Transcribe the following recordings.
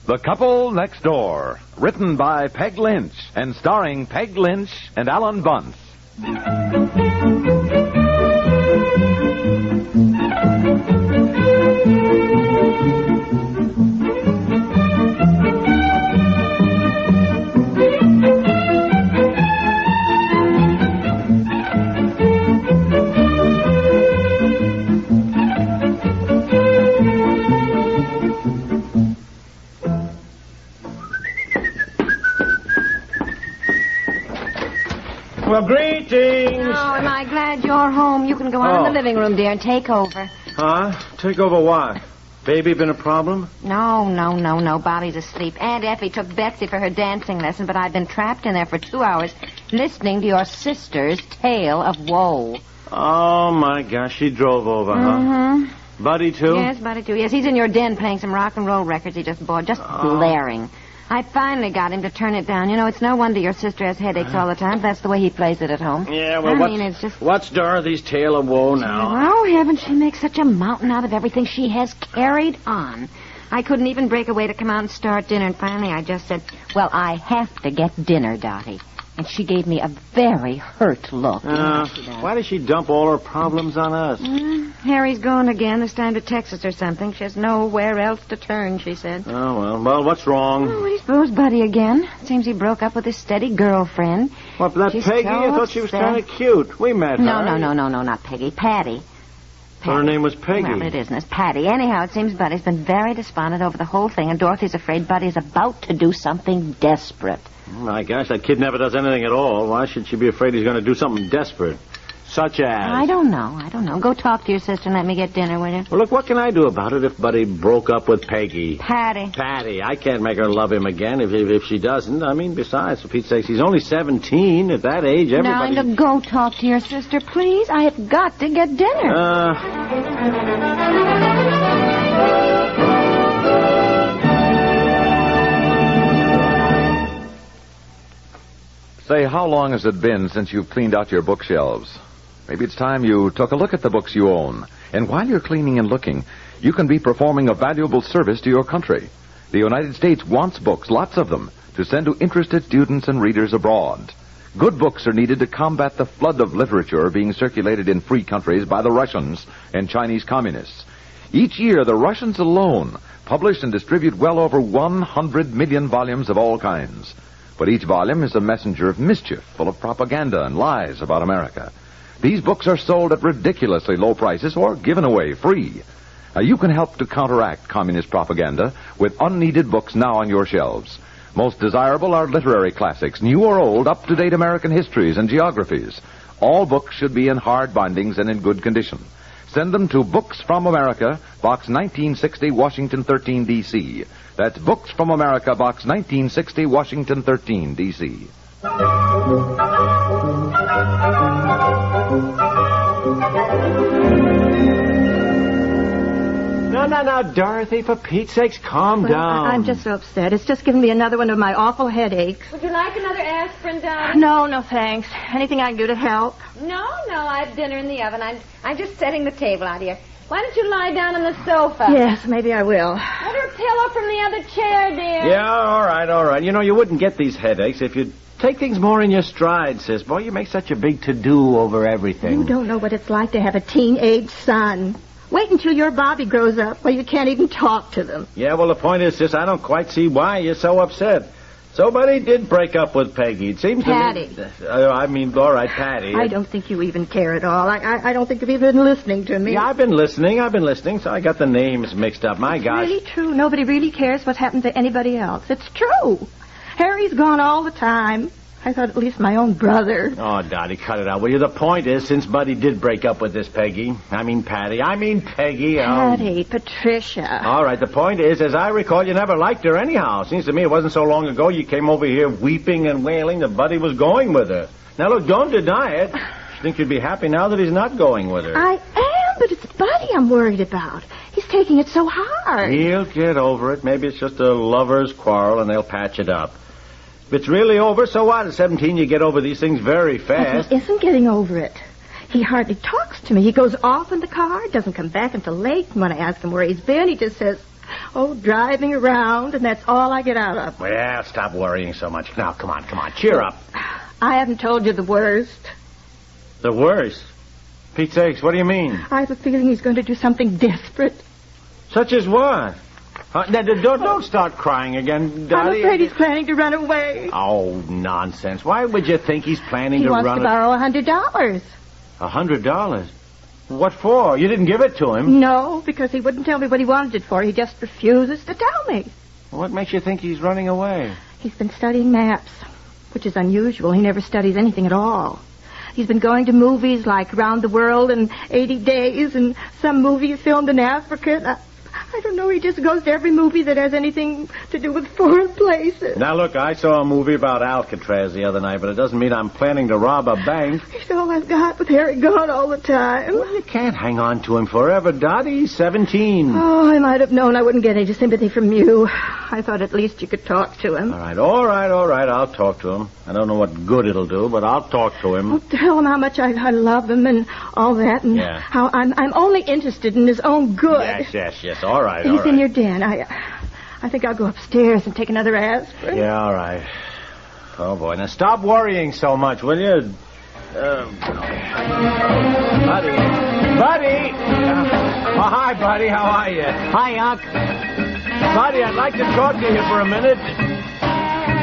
The Couple Next Door, written by Peg Lynch and starring Peg Lynch and Ethel Bunce. Well, greetings. Oh, am I glad you're home. You can go on in the living room, dear, and take over. Huh? Take over what? Baby been a problem? No. Bobby's asleep. Aunt Effie took Betsy for her dancing lesson, but I've been trapped in there for 2 hours listening to your sister's tale of woe. Oh, my gosh. She drove over, huh? Buddy, too? Yes, Buddy, too. Yes, he's in your den playing some rock and roll records he just bought, just blaring. I finally got him to turn it down. You know, it's no wonder your sister has headaches all the time. That's the way he plays it at home. Yeah, well, it's just... What's Dorothy's tale of woe now? Oh, heavens, she makes such a mountain out of everything she has carried on. I couldn't even break away to come out and start dinner, and finally I just said, well, I have to get dinner, Dottie. And she gave me a very hurt look. Why does she dump all her problems on us? Harry's gone again, this time to Texas or something. She has nowhere else to turn, she said. Oh, well, what's wrong? Oh, I suppose Buddy again. Seems he broke up with his steady girlfriend. What, that She's Peggy? so I thought she was upset. kind of cute. We met her. No, not Peggy. Patty. Her name was Peggy. Well, it isn't. It's Patty. Anyhow, it seems Buddy's been very despondent over the whole thing, and Dorothy's afraid Buddy's about to do something desperate. My gosh, that kid never does anything at all. Why should she be afraid he's going to do something desperate? Such as? I don't know. Go talk to your sister and let me get dinner, will you? Well, look, what can I do about it if Buddy broke up with Peggy? Patty. I can't make her love him again if she doesn't. I mean, besides, for Pete's sake, he's only 17. At that age, everybody... Now, go talk to your sister, please. I have got to get dinner. Say, how long has it been since you've cleaned out your bookshelves? Maybe it's time you took a look at the books you own. And while you're cleaning and looking, you can be performing a valuable service to your country. The United States wants books, lots of them, to send to interested students and readers abroad. Good books are needed to combat the flood of literature being circulated in free countries by the Russians and Chinese communists. Each year, the Russians alone publish and distribute well over 100 million volumes of all kinds. But each volume is a messenger of mischief, full of propaganda and lies about America. These books are sold at ridiculously low prices or given away free. You can help to counteract communist propaganda with unneeded books now on your shelves. Most desirable are literary classics, new or old, up-to-date American histories and geographies. All books should be in hard bindings and in good condition. Send them to Books from America, Box 1960, Washington 13, D.C. That's Books from America, Box 1960, Washington 13, D.C. No, Dorothy, for Pete's sakes, calm down. I'm just so upset. It's just given me another one of my awful headaches. Would you like another aspirin, Dottie? No, thanks. Anything I can do to help? No, I have dinner in the oven. I'm just setting the table out here. Why don't you lie down on the sofa? Yes, maybe I will. Get her pillow from the other chair, dear. Yeah, all right. You know, you wouldn't get these headaches if you'd take things more in your stride, sis. Boy, you make such a big to-do over everything. You don't know what it's like to have a teenage son. Wait until your Bobby grows up where you can't even talk to them. Yeah, well, the point is, sis, I don't quite see why you're so upset. Somebody did break up with Peggy. It seems Patty. to me... all right, Patty. I don't think you even care at all. I don't think you've even been listening to me. Yeah, I've been listening, so I got the names mixed up. My gosh. It's really true. Nobody really cares what's happened to anybody else. It's true. Harry's gone all the time. I thought at least my own brother. Oh, Dottie, cut it out, will you? The point is, since Buddy did break up with this Peggy... Peggy. Patty, Patricia. All right, the point is, as I recall, you never liked her anyhow. Seems to me it wasn't so long ago you came over here weeping and wailing that Buddy was going with her. Now, look, don't deny it. You think you'd be happy now that he's not going with her. I am, but it's Buddy I'm worried about. He's taking it so hard. He'll get over it. Maybe it's just a lover's quarrel and they'll patch it up. If it's really over, so what? At 17, you get over these things very fast. But he isn't getting over it. He hardly talks to me. He goes off in the car, doesn't come back until late. And when I ask him where he's been, he just says, Oh, driving around, and that's all I get out of. Well, stop worrying so much. Now, come on. Cheer up. I haven't told you the worst. The worst? Pete's sakes, what do you mean? I have a feeling he's going to do something desperate. Such as what? Don't start crying again, Dottie. I'm afraid he's planning to run away. Oh, nonsense. Why would you think he's planning He to wants run to borrow $100. $100? What for? You didn't give it to him. No, because he wouldn't tell me what he wanted it for. He just refuses to tell me. What makes you think he's running away? He's been studying maps, which is unusual. He never studies anything at all. He's been going to movies like Round the World in 80 Days and some movie filmed in Africa. I don't know. He just goes to every movie that has anything to do with foreign places. Now, look, I saw a movie about Alcatraz the other night, but it doesn't mean I'm planning to rob a bank. He's all I've got with Harry gone all the time. Well, you can't hang on to him forever, Dottie. He's 17. Oh, I might have known I wouldn't get any sympathy from you. I thought at least you could talk to him. All right. I'll talk to him. I don't know what good it'll do, but I'll talk to him. Oh, tell him how much I love him and all that, and how I'm only interested in his own good. Yes. All right. He's in your den. I think I'll go upstairs and take another aspirin. Yeah, all right. Oh, boy. Now, stop worrying so much, will you? Buddy! Hi, Buddy. How are you? Hi, Unc. Buddy, I'd like to talk to you for a minute.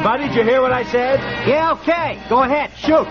Buddy, did you hear what I said? Yeah, okay. Go ahead. Shoot.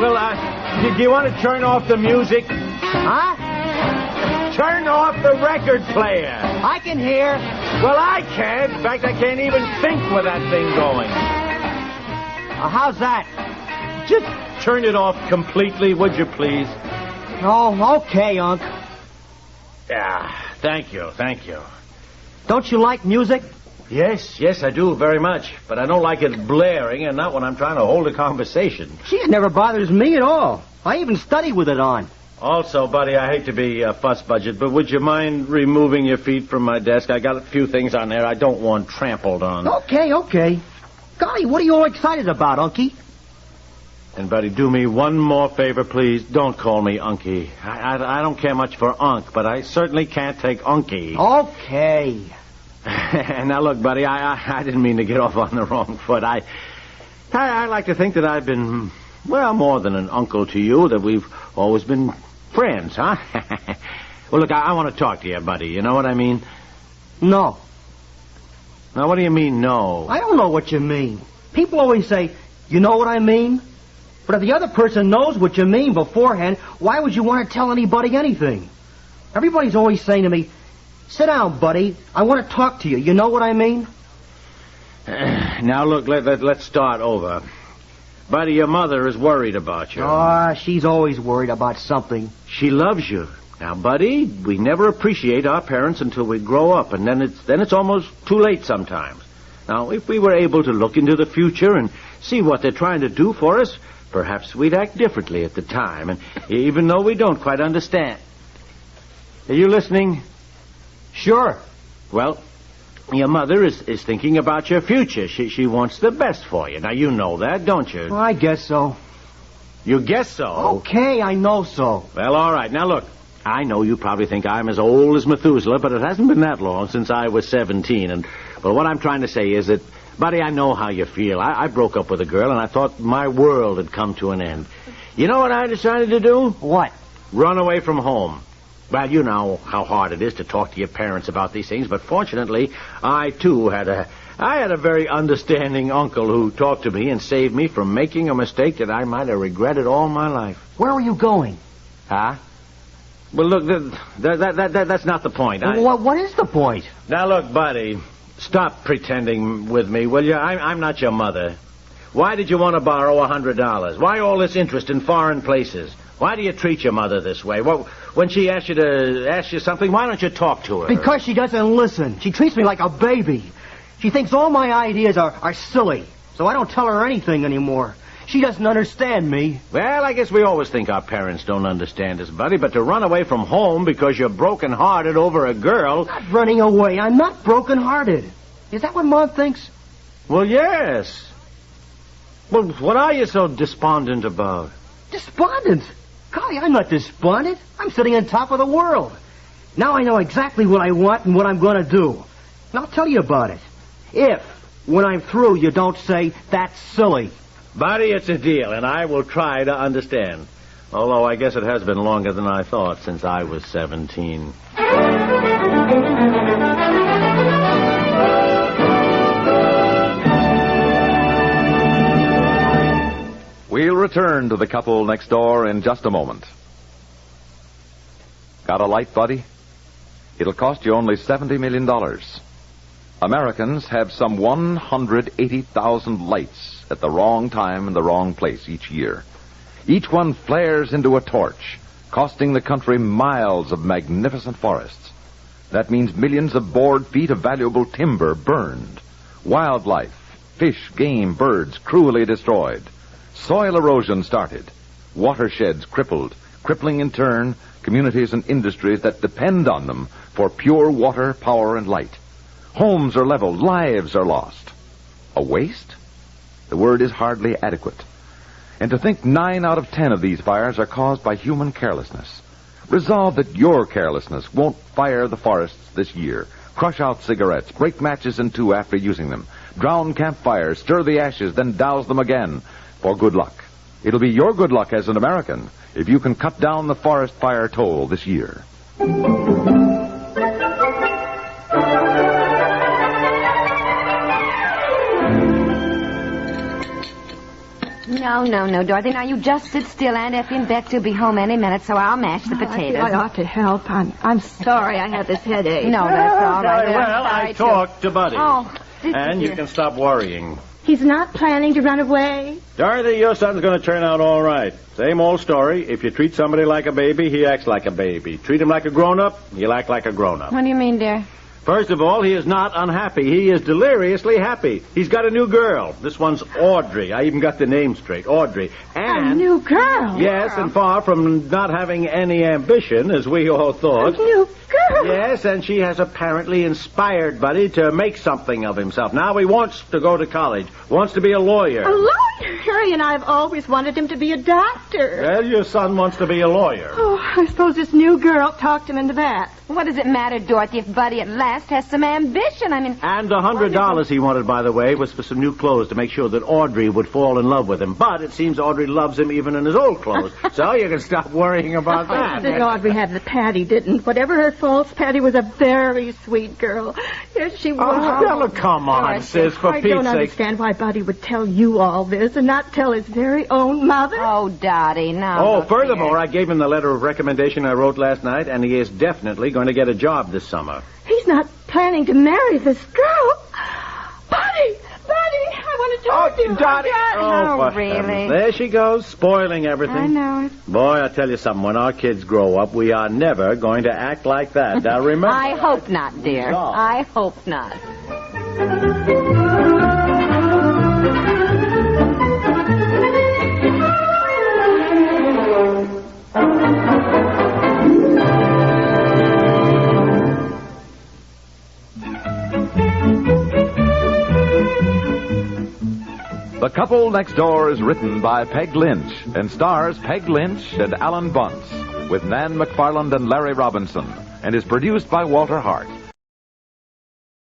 Well, do you want to turn off the music? Huh? Turn off the record player. I can hear. Well, I can't. In fact, I can't even think with that thing going. How's that? Just turn it off completely, would you, please? Oh, okay, Unc. Yeah, thank you. Don't you like music? Yes, I do very much. But I don't like it blaring, and not when I'm trying to hold a conversation. She never bothers me at all. I even study with it on. Also, Buddy, I hate to be a fuss budget, but would you mind removing your feet from my desk? I got a few things on there I don't want trampled on. Okay. Golly, what are you all excited about, Unky? And, Buddy, do me one more favor, please. Don't call me Unky. I don't care much for Unc, but I certainly can't take Unky. Okay. Now, look, Buddy, I didn't mean to get off on the wrong foot. I like to think that I've been, well, more than an uncle to you, that we've always been friends, huh? Well, look, I want to talk to you, Buddy. You know what I mean? No. Now, what do you mean, no? I don't know what you mean. People always say, you know what I mean? But if the other person knows what you mean beforehand, why would you want to tell anybody anything? Everybody's always saying to me, sit down, buddy. I want to talk to you. You know what I mean? Now, look, let's start over. Buddy, your mother is worried about you. She's always worried about something. She loves you. Now, Buddy, we never appreciate our parents until we grow up, and then it's almost too late sometimes. Now, if we were able to look into the future and see what they're trying to do for us, perhaps we'd act differently at the time, and even though we don't quite understand. Are you listening? Sure. Well, your mother is thinking about your future. She wants the best for you. Now, you know that, don't you? Well, I guess so. You guess so? Okay, I know so. Well, all right. Now, look, I know you probably think I'm as old as Methuselah, but it hasn't been that long since I was 17. And, well, what I'm trying to say is that, Buddy, I know how you feel. I broke up with a girl, and I thought my world had come to an end. You know what I decided to do? What? Run away from home. Well, you know how hard it is to talk to your parents about these things, but fortunately, I, too, had a very understanding uncle who talked to me and saved me from making a mistake that I might have regretted all my life. Where are you going? Huh? Well, look, that's not the point. What is the point? Now, look, Buddy, stop pretending with me, will you? I'm not your mother. Why did you want to borrow $100? Why all this interest in foreign places? Why do you treat your mother this way? Well, when she asks you something, why don't you talk to her? Because she doesn't listen. She treats me like a baby. She thinks all my ideas are silly, so I don't tell her anything anymore. She doesn't understand me. Well, I guess we always think our parents don't understand us, Buddy, but to run away from home because you're broken-hearted over a girl... I'm not running away. I'm not broken-hearted. Is that what Mom thinks? Well, yes. Well, what are you so despondent about? Despondent? Golly, I'm not despondent. I'm sitting on top of the world. Now I know exactly what I want and what I'm going to do. And I'll tell you about it. If, when I'm through, you don't say, that's silly. Buddy, it's a deal, and I will try to understand. Although I guess it has been longer than I thought since I was 17. We'll return to the couple next door in just a moment. Got a light, buddy? It'll cost you only $70 million. Americans have some 180,000 lights at the wrong time in the wrong place each year. Each one flares into a torch, costing the country miles of magnificent forests. That means millions of board feet of valuable timber burned. Wildlife, fish, game, birds cruelly destroyed. Soil erosion started. Watersheds crippled, crippling in turn communities and industries that depend on them for pure water, power, and light. Homes are leveled, lives are lost. A waste? The word is hardly adequate. And to think 9 out of 10 of these fires are caused by human carelessness. Resolve that your carelessness won't fire the forests this year. Crush out cigarettes, break matches in two after using them, drown campfires, stir the ashes, then douse them again. For good luck. It'll be your good luck as an American if you can cut down the forest fire toll this year. No, Dorothy. Now, you just sit still. Aunt Effie and Betsy will be home any minute, so I'll mash the potatoes. I ought to help. I'm sorry I have this headache. No, that's all right. Very well, I talked to Buddy. Oh, and you can stop worrying. He's not planning to run away? Dorothy, your son's going to turn out all right. Same old story. If you treat somebody like a baby, he acts like a baby. Treat him like a grown-up, he'll act like a grown-up. What do you mean, dear? First of all, he is not unhappy. He is deliriously happy. He's got a new girl. This one's Audrey. I even got the name straight. Audrey. And a new girl? Yes, and far from not having any ambition, as we all thought. A new girl? Yes, and she has apparently inspired Buddy to make something of himself. Now he wants to go to college, wants to be a lawyer. A lawyer? Harry and I have always wanted him to be a doctor. Well, your son wants to be a lawyer. Oh, I suppose this new girl talked him into that. What does it matter, Dorothy, if Buddy at last has some ambition? I mean... And $100 he wanted, by the way, was for some new clothes to make sure that Audrey would fall in love with him. But it seems Audrey loves him even in his old clothes. So you can stop worrying about that. Audrey had the Patty didn't. Whatever her faults, Patty was a very sweet girl. Yes, she was. Oh, Stella, come on, sis, for Pete's sake. I don't understand why Buddy would tell you all this and not tell his very own mother. Oh, Dottie, no. Oh, furthermore, I gave him the letter of recommendation I wrote last night, and he is definitely going to get a job this summer. He's not planning to marry this girl. Buddy, I want to talk to you. Dottie. Oh, really? Heavens. There she goes, spoiling everything. I know it. Boy, I tell you something, when our kids grow up, we are never going to act like that. Now, remember... I hope not, dear. No. I hope not. The Couple Next Door is written by Peg Lynch and stars Peg Lynch and Ethel and Bunce with Nan McFarland and Larry Robinson and is produced by Walter Hart.